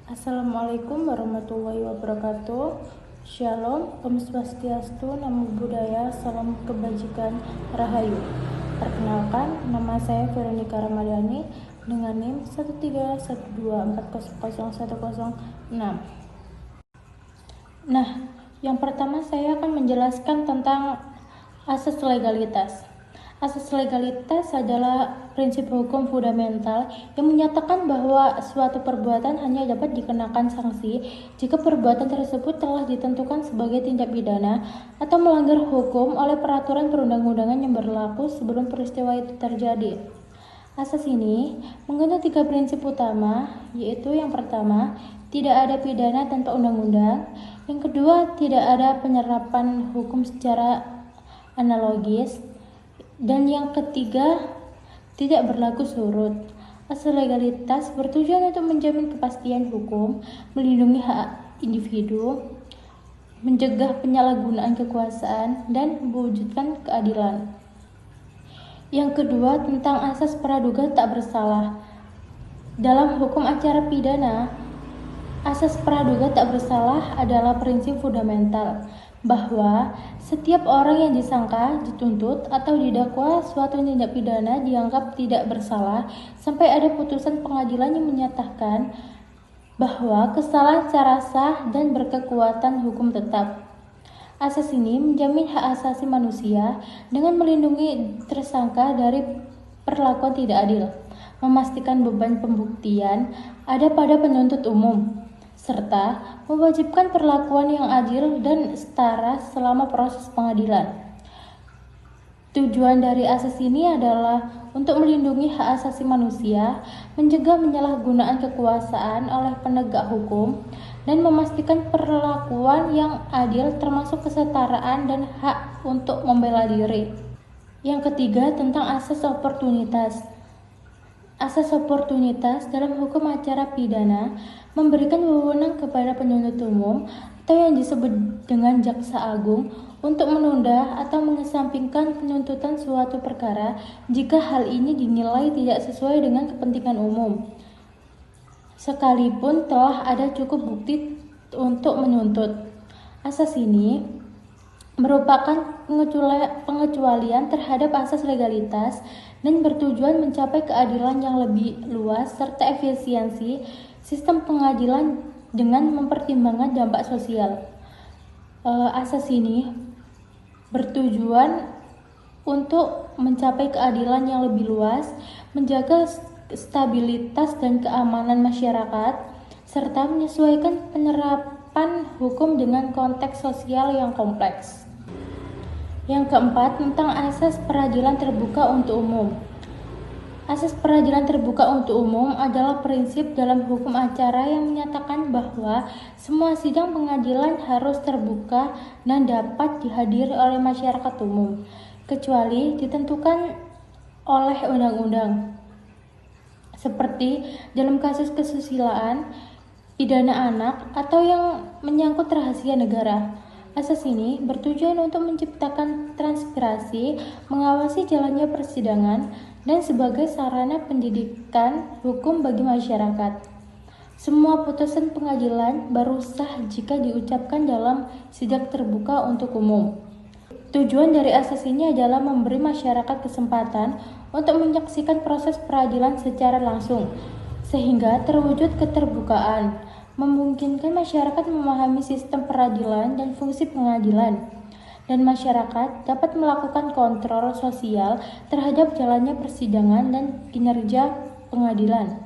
Assalamualaikum warahmatullahi wabarakatuh. Shalom, Om Swastiastu, Namo Buddhaya, Salam Kebajikan, Rahayu. Perkenalkan, nama saya Veronica Ramadhani dengan NIM 13124001006. Nah, yang pertama saya akan menjelaskan tentang asas legalitas. Asas legalitas adalah prinsip hukum fundamental yang menyatakan bahwa suatu perbuatan hanya dapat dikenakan sanksi jika perbuatan tersebut telah ditentukan sebagai tindak pidana atau melanggar hukum oleh peraturan perundang-undangan yang berlaku sebelum peristiwa itu terjadi. Asas ini mengandung 3 prinsip utama, yaitu yang pertama, tidak ada pidana tanpa undang-undang. Yang kedua, tidak ada penyerapan hukum secara analogis. Dan yang ketiga, tidak berlaku surut. Asas legalitas bertujuan untuk menjamin kepastian hukum, melindungi hak individu, mencegah penyalahgunaan kekuasaan, dan mewujudkan keadilan. Yang kedua, tentang asas praduga tak bersalah. Dalam hukum acara pidana, asas praduga tak bersalah adalah prinsip fundamental bahwa setiap orang yang disangka, dituntut, atau didakwa suatu tindak pidana dianggap tidak bersalah sampai ada putusan pengadilan yang menyatakan bahwa kesalahan secara sah dan berkekuatan hukum tetap. Asas ini menjamin hak asasi manusia dengan melindungi tersangka dari perlakuan tidak adil, memastikan beban pembuktian ada pada penuntut umum, serta mewajibkan perlakuan yang adil dan setara selama proses pengadilan. Tujuan dari asas ini adalah untuk melindungi hak asasi manusia, mencegah penyalahgunaan kekuasaan oleh penegak hukum, dan memastikan perlakuan yang adil termasuk kesetaraan dan hak untuk membela diri. Yang ketiga, tentang asas oportunitas. Asas oportunitas dalam hukum acara pidana memberikan wewenang kepada penuntut umum atau yang disebut dengan jaksa agung untuk menunda atau mengesampingkan penuntutan suatu perkara jika hal ini dinilai tidak sesuai dengan kepentingan umum, sekalipun telah ada cukup bukti untuk menuntut. Asas ini merupakan pengecualian terhadap asas legalitas dan bertujuan mencapai keadilan yang lebih luas serta efisiensi sistem pengadilan dengan mempertimbangkan dampak sosial. Asas ini bertujuan untuk mencapai keadilan yang lebih luas, menjaga stabilitas dan keamanan masyarakat, serta menyesuaikan penerapan hukum dengan konteks sosial yang kompleks. Yang keempat, tentang asas peradilan terbuka untuk umum. Asas peradilan terbuka untuk umum adalah prinsip dalam hukum acara yang menyatakan bahwa semua sidang pengadilan harus terbuka dan dapat dihadiri oleh masyarakat umum, kecuali ditentukan oleh undang-undang. Seperti dalam kasus kesusilaan, pidana anak, atau yang menyangkut rahasia negara. Asas ini bertujuan untuk menciptakan transparansi, mengawasi jalannya persidangan, dan sebagai sarana pendidikan hukum bagi masyarakat. Semua putusan pengadilan baru sah jika diucapkan dalam sidang terbuka untuk umum. Tujuan dari asas ini adalah memberi masyarakat kesempatan untuk menyaksikan proses peradilan secara langsung, sehingga terwujud keterbukaan, memungkinkan masyarakat memahami sistem peradilan dan fungsi pengadilan, dan masyarakat dapat melakukan kontrol sosial terhadap jalannya persidangan dan kinerja pengadilan.